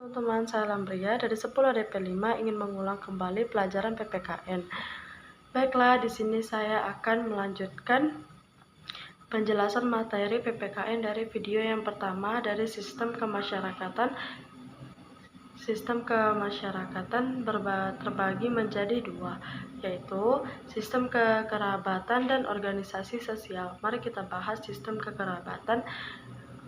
Teman-teman, saya Lambria dari 10 DP5 ingin mengulang kembali pelajaran PPKN. Baiklah, di sini saya akan melanjutkan penjelasan materi PPKN dari video yang pertama dari sistem kemasyarakatan. Sistem kemasyarakatan terbagi menjadi dua, yaitu sistem kekerabatan dan organisasi sosial. Mari kita bahas sistem kekerabatan.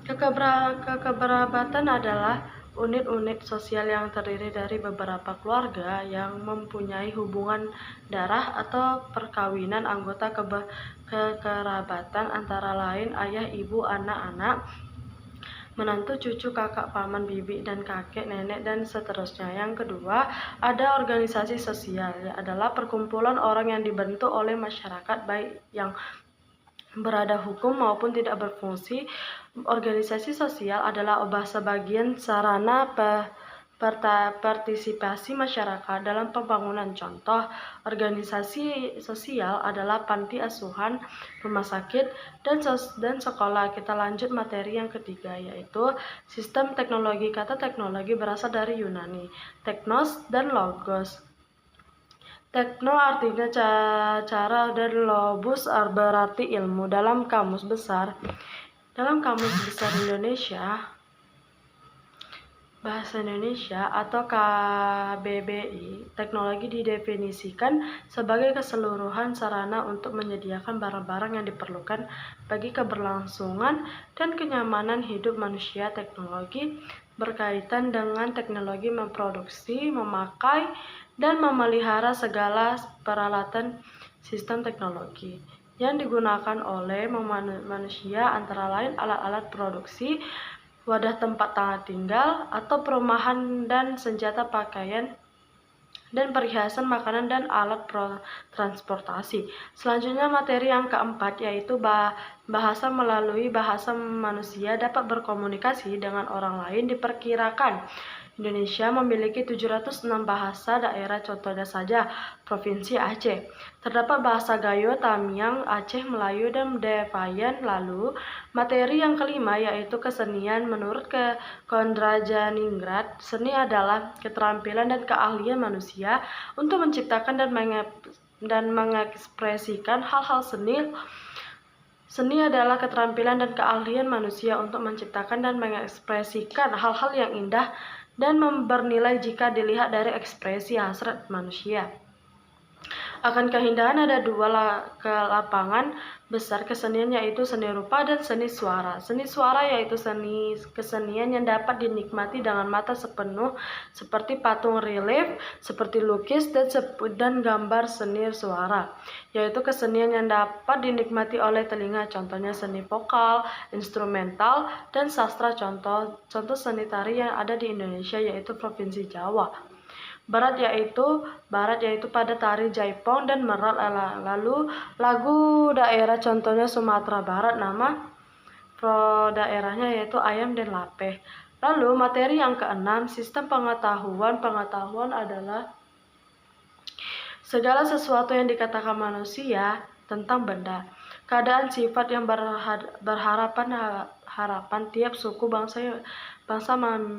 Kekerabatan adalah unit-unit sosial yang terdiri dari beberapa keluarga yang mempunyai hubungan darah atau perkawinan anggota kekerabatan antara lain ayah, ibu, anak-anak, menantu, cucu, kakak, paman, bibi, dan kakek, nenek, dan seterusnya. Yang kedua, ada organisasi sosial, adalah perkumpulan orang yang dibentuk oleh masyarakat baik yang berada hukum maupun tidak berfungsi. Organisasi sosial adalah sebagian sarana partisipasi masyarakat dalam pembangunan. Contoh, organisasi sosial adalah panti asuhan, rumah sakit, dan sekolah. Kita lanjut materi yang ketiga, yaitu sistem teknologi. Kata teknologi berasal dari Yunani, teknos dan logos. Tekno artinya cara dan logos berarti ilmu. Dalam Kamus Besar Indonesia, Bahasa Indonesia atau KBBI, teknologi didefinisikan sebagai keseluruhan sarana untuk menyediakan barang-barang yang diperlukan bagi keberlangsungan dan kenyamanan hidup manusia. Teknologi berkaitan dengan teknologi memproduksi, memakai, dan memelihara segala peralatan sistem teknologi yang digunakan oleh manusia, antara lain alat-alat produksi, wadah tempat tinggal atau perumahan, dan senjata, pakaian, dan perhiasan, makanan, dan alat transportasi. Selanjutnya materi yang keempat, yaitu bahasa. Melalui bahasa manusia dapat berkomunikasi dengan orang lain. Diperkirakan Indonesia memiliki 706 bahasa daerah, contohnya saja Provinsi Aceh. Terdapat bahasa Gayo, Tamiang, Aceh, Melayu, dan Devayan. Lalu, materi yang kelima, yaitu kesenian. Menurut Kondra Janingrat, seni adalah keterampilan dan keahlian manusia untuk menciptakan dan mengekspresikan hal-hal seni. Seni adalah keterampilan dan keahlian manusia untuk menciptakan dan mengekspresikan hal-hal yang indah dan bernilai jika dilihat dari ekspresi hasrat manusia. Akan keindahan ada dua lapangan besar kesenian, yaitu seni rupa dan seni suara. Seni suara yaitu kesenian yang dapat dinikmati dengan mata sepenuh, seperti patung relief, seperti lukis, dan gambar. Seni suara yaitu kesenian yang dapat dinikmati oleh telinga, contohnya seni vokal, instrumental, dan sastra. Contoh seni tari yang ada di Indonesia yaitu Provinsi Jawa Barat yaitu pada tari Jaipong dan Merak. Lalu lagu daerah, contohnya Sumatera Barat, nama daerahnya yaitu Ayam dan Lapeh. Lalu materi yang keenam, sistem pengetahuan. Pengetahuan adalah segala sesuatu yang dikatakan manusia tentang benda, keadaan, sifat yang harapan. Tiap suku bangsa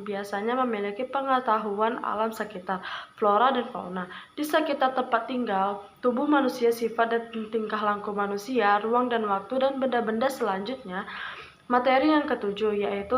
biasanya memiliki pengetahuan alam sekitar, flora dan fauna, di sekitar tempat tinggal, tubuh manusia, sifat dan tingkah laku manusia, ruang dan waktu, dan benda-benda selanjutnya. Materi yang ketujuh, yaitu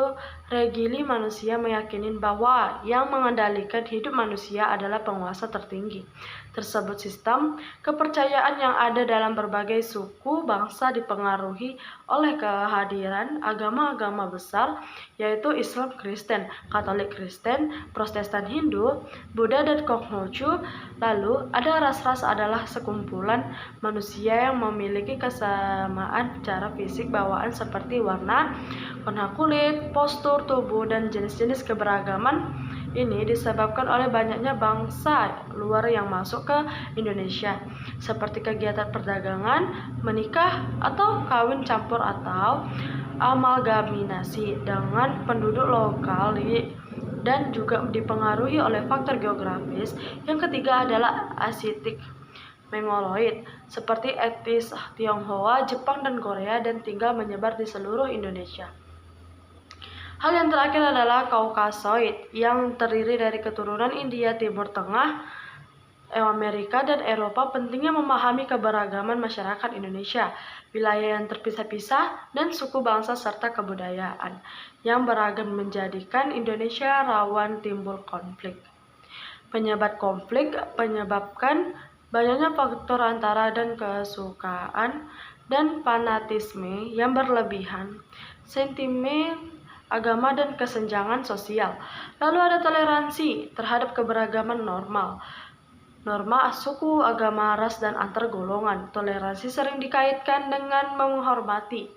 regili manusia. Meyakini bahwa yang mengendalikan hidup manusia adalah penguasa tertinggi. Tersebut sistem kepercayaan yang ada dalam berbagai suku bangsa dipengaruhi oleh kehadiran agama-agama besar, yaitu Islam, Kristen, Katolik Kristen, Protestan, Hindu, Buddha, dan Konghucu. Lalu ada ras-ras adalah sekumpulan manusia yang memiliki kesamaan secara fisik bawaan seperti warna kulit, postur tubuh, dan jenis-jenis keberagaman ini disebabkan oleh banyaknya bangsa luar yang masuk ke Indonesia, seperti kegiatan perdagangan, menikah, atau kawin campur atau amalgaminasi dengan penduduk lokal, dan juga dipengaruhi oleh faktor geografis. Yang ketiga adalah asiatik Mongoloid, seperti etnis Tionghoa, Jepang, dan Korea, dan tinggal menyebar di seluruh Indonesia. Hal yang terakhir adalah Kaukasoid, yang terdiri dari keturunan India, Timur Tengah, Amerika, dan Eropa. Pentingnya memahami keberagaman masyarakat Indonesia, wilayah yang terpisah-pisah, dan suku bangsa serta kebudayaan yang beragam menjadikan Indonesia rawan timbul konflik. Penyebab konflik menyebabkan banyaknya faktor antara dan kesukaan dan fanatisme yang berlebihan, sentimen agama dan kesenjangan sosial. Lalu ada toleransi terhadap keberagaman norma suku, agama, ras, dan antar golongan. Toleransi sering dikaitkan dengan menghormati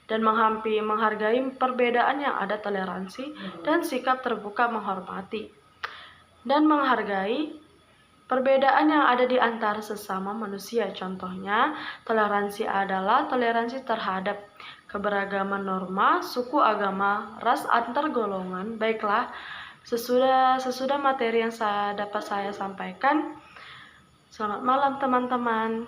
dan menghargai perbedaan yang ada. Toleransi dan sikap terbuka menghormati dan menghargai perbedaan yang ada di antara sesama manusia. Contohnya, toleransi adalah toleransi terhadap keberagaman norma, suku, agama, ras, antar golongan. Baiklah, sesudah materi yang dapat saya sampaikan. Selamat malam teman-teman.